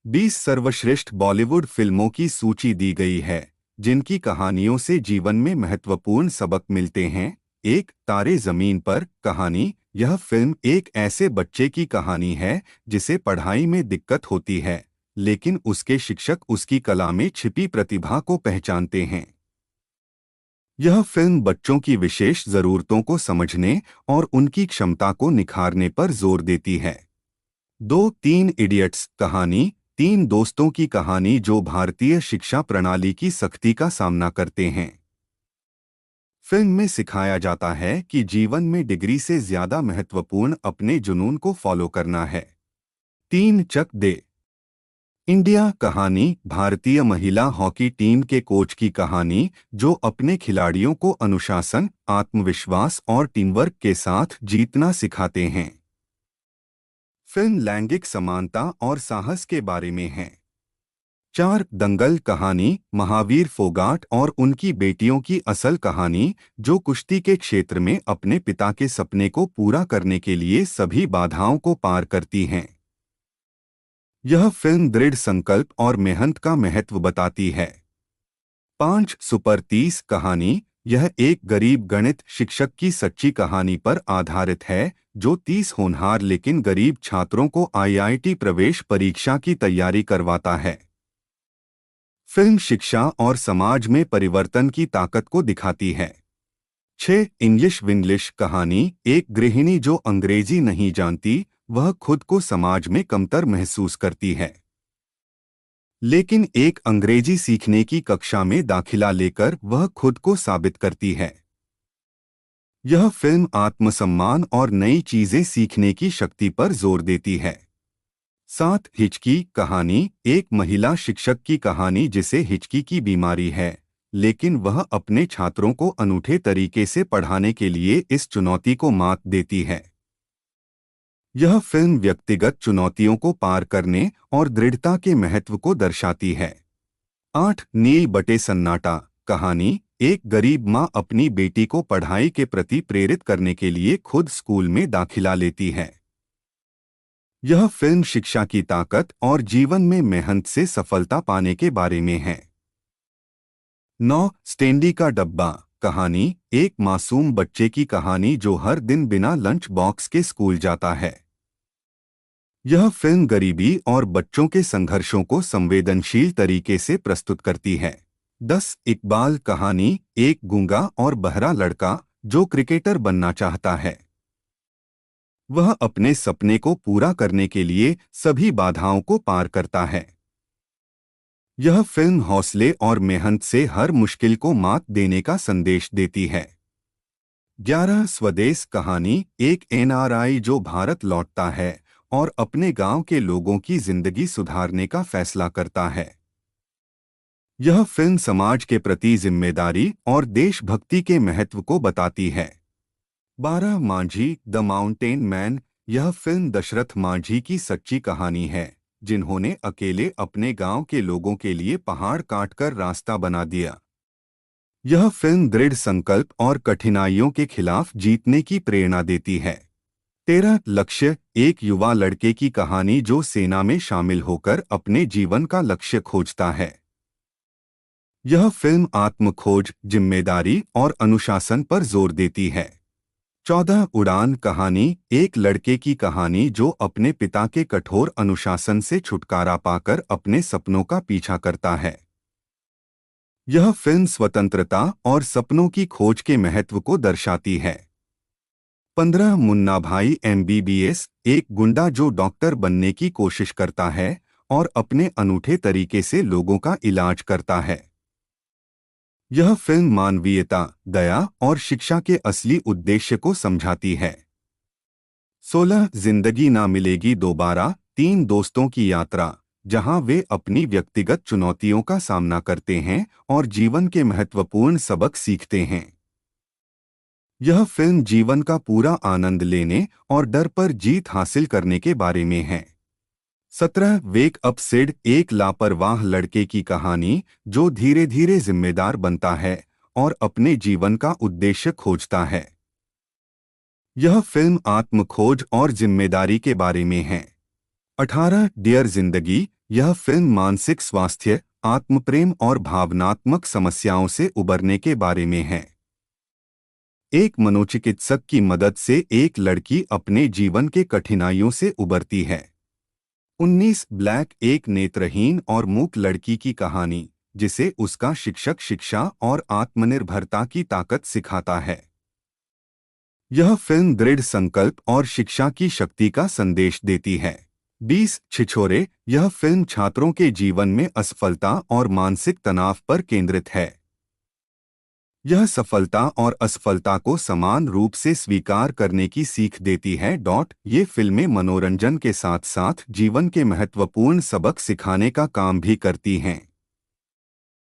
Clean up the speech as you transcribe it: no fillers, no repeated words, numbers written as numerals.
20 सर्वश्रेष्ठ बॉलीवुड फिल्मों की सूची दी गई है जिनकी कहानियों से जीवन में महत्वपूर्ण सबक मिलते हैं। एक तारे जमीन पर कहानी। यह फिल्म एक ऐसे बच्चे की कहानी है जिसे पढ़ाई में दिक्कत होती है, लेकिन उसके शिक्षक उसकी कला में छिपी प्रतिभा को पहचानते हैं। यह फिल्म बच्चों की विशेष जरूरतों को समझने और उनकी क्षमता को निखारने पर जोर देती है। दो तीन इडियट्स कहानी। तीन दोस्तों की कहानी जो भारतीय शिक्षा प्रणाली की सख्ती का सामना करते हैं। फिल्म में सिखाया जाता है कि जीवन में डिग्री से ज्यादा महत्वपूर्ण अपने जुनून को फॉलो करना है। तीन चक दे इंडिया कहानी। भारतीय महिला हॉकी टीम के कोच की कहानी जो अपने खिलाड़ियों को अनुशासन, आत्मविश्वास और टीमवर्क के साथ जीतना सिखाते हैं। फिल्म लैंगिक समानता और साहस के बारे में है। चार दंगल कहानी। महावीर फोगाट और उनकी बेटियों की असल कहानी जो कुश्ती के क्षेत्र में अपने पिता के सपने को पूरा करने के लिए सभी बाधाओं को पार करती हैं। यह फिल्म दृढ़ संकल्प और मेहनत का महत्व बताती है। पांच सुपर 30 कहानी। यह एक गरीब गणित शिक्षक की सच्ची कहानी पर आधारित है जो 30 होनहार लेकिन गरीब छात्रों को आईआईटी प्रवेश परीक्षा की तैयारी करवाता है। फिल्म शिक्षा और समाज में परिवर्तन की ताकत को दिखाती है। 6 इंग्लिश विंग्लिश कहानी। एक गृहिणी जो अंग्रेजी नहीं जानती, वह खुद को समाज में कमतर महसूस करती है, लेकिन एक अंग्रेजी सीखने की कक्षा में दाखिला लेकर वह खुद को साबित करती है। यह फिल्म आत्मसम्मान और नई चीजें सीखने की शक्ति पर जोर देती है। 7 हिचकी कहानी। एक महिला शिक्षक की कहानी जिसे हिचकी की बीमारी है, लेकिन वह अपने छात्रों को अनूठे तरीके से पढ़ाने के लिए इस चुनौती को मात देती है। यह फिल्म व्यक्तिगत चुनौतियों को पार करने और दृढ़ता के महत्व को दर्शाती है। 8 नील बटे सन्नाटा कहानी। एक गरीब माँ अपनी बेटी को पढ़ाई के प्रति प्रेरित करने के लिए खुद स्कूल में दाखिला लेती है। यह फिल्म शिक्षा की ताकत और जीवन में मेहनत से सफलता पाने के बारे में है। 9 स्टैंडी का डब्बा कहानी। एक मासूम बच्चे की कहानी जो हर दिन बिना लंच बॉक्स के स्कूल जाता है। यह फिल्म गरीबी और बच्चों के संघर्षों को संवेदनशील तरीके से प्रस्तुत करती है। 10 इकबाल कहानी। एक गूंगा और बहरा लड़का जो क्रिकेटर बनना चाहता है। वह अपने सपने को पूरा करने के लिए सभी बाधाओं को पार करता है। यह फिल्म हौसले और मेहनत से हर मुश्किल को मात देने का संदेश देती है। 11 स्वदेश कहानी। एक एनआरआई जो भारत लौटता है और अपने गांव के लोगों की जिंदगी सुधारने का फैसला करता है। यह फिल्म समाज के प्रति जिम्मेदारी और देशभक्ति के महत्व को बताती है। 12 मांझी द माउंटेन मैन। यह फिल्म दशरथ मांझी की सच्ची कहानी है जिन्होंने अकेले अपने गांव के लोगों के लिए पहाड़ काटकर रास्ता बना दिया। यह फिल्म दृढ़ संकल्प और कठिनाइयों के खिलाफ जीतने की प्रेरणा देती है। 13 लक्ष्य। एक युवा लड़के की कहानी जो सेना में शामिल होकर अपने जीवन का लक्ष्य खोजता है। यह फिल्म आत्मखोज, जिम्मेदारी और अनुशासन पर जोर देती है। 14 उड़ान कहानी। एक लड़के की कहानी जो अपने पिता के कठोर अनुशासन से छुटकारा पाकर अपने सपनों का पीछा करता है। यह फिल्म स्वतंत्रता और सपनों की खोज के महत्व को दर्शाती है। 15 मुन्ना भाई MBBS। एक गुंडा जो डॉक्टर बनने की कोशिश करता है और अपने अनूठे तरीके से लोगों का इलाज करता है। यह फिल्म मानवीयता, दया और शिक्षा के असली उद्देश्य को समझाती है। 16 जिंदगी ना मिलेगी दोबारा। तीन दोस्तों की यात्रा जहां वे अपनी व्यक्तिगत चुनौतियों का सामना करते हैं और जीवन के महत्वपूर्ण सबक सीखते हैं। यह फिल्म जीवन का पूरा आनंद लेने और डर पर जीत हासिल करने के बारे में है। 17 वेक अप सिड। एक लापरवाह लड़के की कहानी जो धीरे धीरे जिम्मेदार बनता है और अपने जीवन का उद्देश्य खोजता है। यह फिल्म आत्मखोज और जिम्मेदारी के बारे में है। 18 डियर जिंदगी। यह फिल्म मानसिक स्वास्थ्य, आत्मप्रेम और भावनात्मक समस्याओं से उबरने के बारे में है। एक मनोचिकित्सक की मदद से एक लड़की अपने जीवन के कठिनाइयों से उबरती है। 19 ब्लैक एक नेत्रहीन और मूक लड़की की कहानी, जिसे उसका शिक्षक शिक्षा और आत्मनिर्भरता की ताकत सिखाता है। यह फिल्म दृढ़ संकल्प और शिक्षा की शक्ति का संदेश देती है। 20 छिछोरे यह फिल्म छात्रों के जीवन में असफलता और मानसिक तनाव पर केंद्रित है। यह सफलता और असफलता को समान रूप से स्वीकार करने की सीख देती है। ये फिल्में मनोरंजन के साथ साथ जीवन के महत्वपूर्ण सबक सिखाने का काम भी करती हैं।